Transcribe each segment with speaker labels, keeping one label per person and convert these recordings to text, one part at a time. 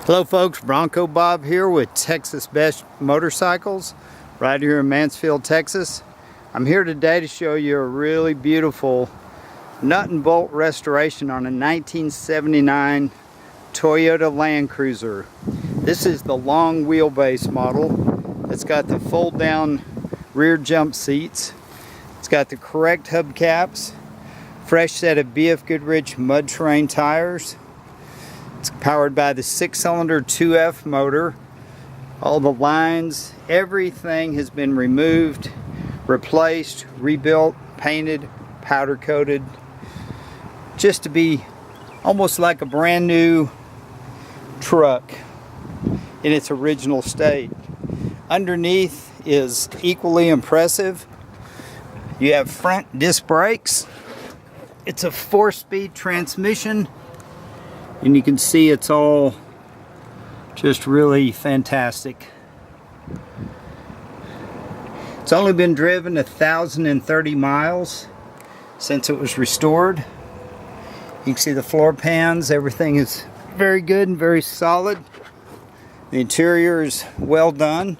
Speaker 1: Hello folks, Bronco Bob here with Texas Best Motorcycles right here in Mansfield, Texas. I'm here today to show you a really beautiful nut and bolt restoration on a 1979 Toyota Land Cruiser. This is the long wheelbase model. It's got the fold down rear jump seats. It's got the correct hubcaps, fresh set of BF Goodrich mud terrain tires. It's powered by the 6-cylinder 2F motor. All the lines, everything has been removed, replaced, rebuilt, painted, powder coated, just to be almost like a brand new truck in its original state. Underneath is equally impressive. You have front disc brakes. It's a 4-speed transmission. And you can see it's all just really fantastic. It's only been driven 1,030 miles since it was restored. You can see the floor pans, everything is very good and very solid. The interior is well done.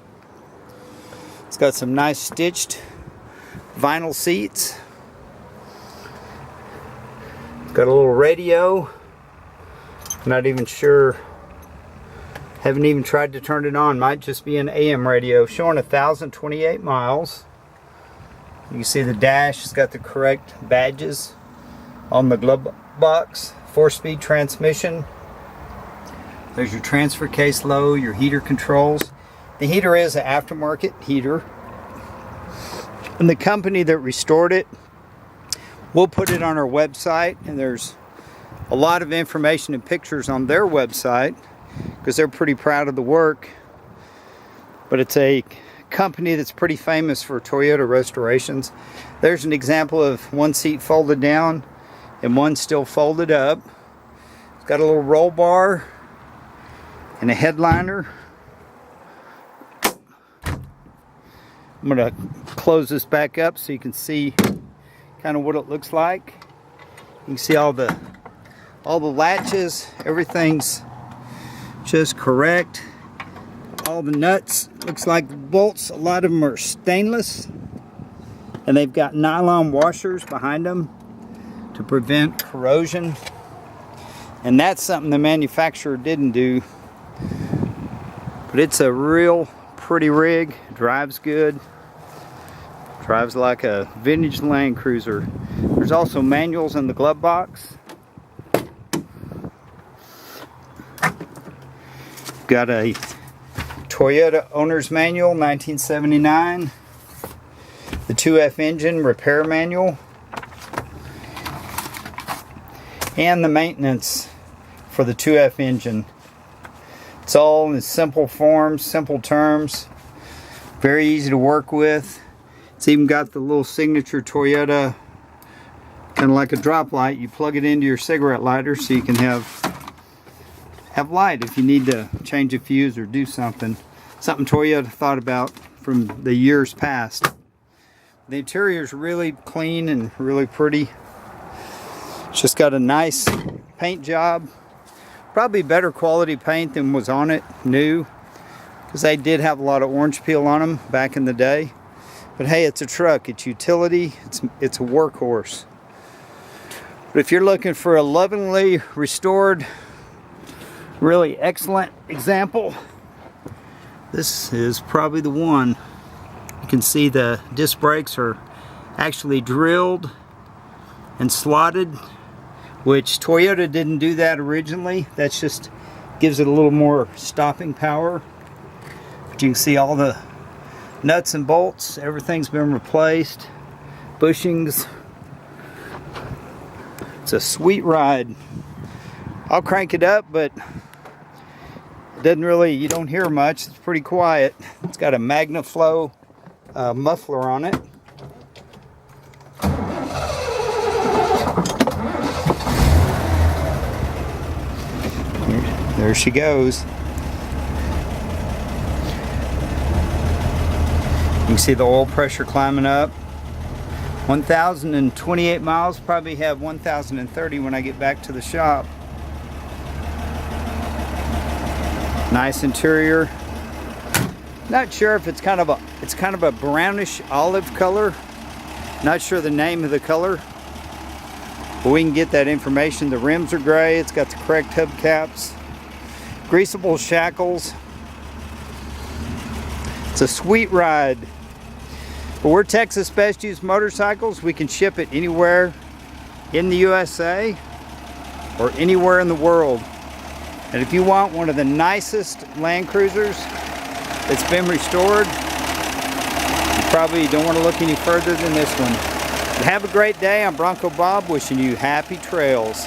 Speaker 1: It's got some nice stitched vinyl seats. It's got a little radio. Not even sure, haven't even tried to turn it on, might just be an AM radio, showing 1,028 miles. You can see the dash has got the correct badges on the glove box. 4-speed transmission. There's your transfer case low, your heater controls. The heater is an aftermarket heater, and the company that restored it, we'll put it on our website, and there's a lot of information and pictures on their website because they're pretty proud of the work. But it's a company that's pretty famous for Toyota restorations. There's an example of one seat folded down and one still folded up. It's got a little roll bar and a headliner. I'm going to close this back up so you can see kind of what it looks like. You can see all the latches, everything's just correct. All the nuts, looks like the bolts, a lot of them are stainless, and they've got nylon washers behind them to prevent corrosion. And that's something the manufacturer didn't do. But it's a real pretty rig, drives good, drives like a vintage Land Cruiser. There's also manuals in the glove box. Got a Toyota Owner's Manual, 1979. The 2F engine repair manual. And the maintenance for the 2F engine. It's all in simple forms, simple terms. Very easy to work with. It's even got the little signature Toyota, kind of like a drop light. You plug it into your cigarette lighter so you can have light if you need to change a fuse or do something Toyota thought about from the years past. The interior is really clean and really pretty. It's just got a nice paint job, probably better quality paint than was on it new, because they did have a lot of orange peel on them back in the day. But hey, it's a truck, it's utility, it's a workhorse. But if you're looking for a lovingly restored, really excellent example, this is probably the one. You can see the disc brakes are actually drilled and slotted, which Toyota didn't do that originally. That's just gives it a little more stopping power. But you can see all the nuts and bolts, everything's been replaced, bushings. It's a sweet ride. I'll crank it up, but it doesn't really, you don't hear much. It's pretty quiet. It's got a MagnaFlow muffler on it. There she goes. You can see the oil pressure climbing up. 1,028 miles, probably have 1,030 when I get back to the shop. Nice interior. Not sure if it's kind of a brownish olive color. Not sure the name of the color, but we can get that information. The rims are gray. It's got the correct hubcaps. Greasable shackles. It's a sweet ride. But we're Texas Best Used Motorcycles. We can ship it anywhere in the USA or anywhere in the world. And if you want one of the nicest Land Cruisers that's been restored, you probably don't want to look any further than this one. But have a great day. I'm Bronco Bob, wishing you happy trails.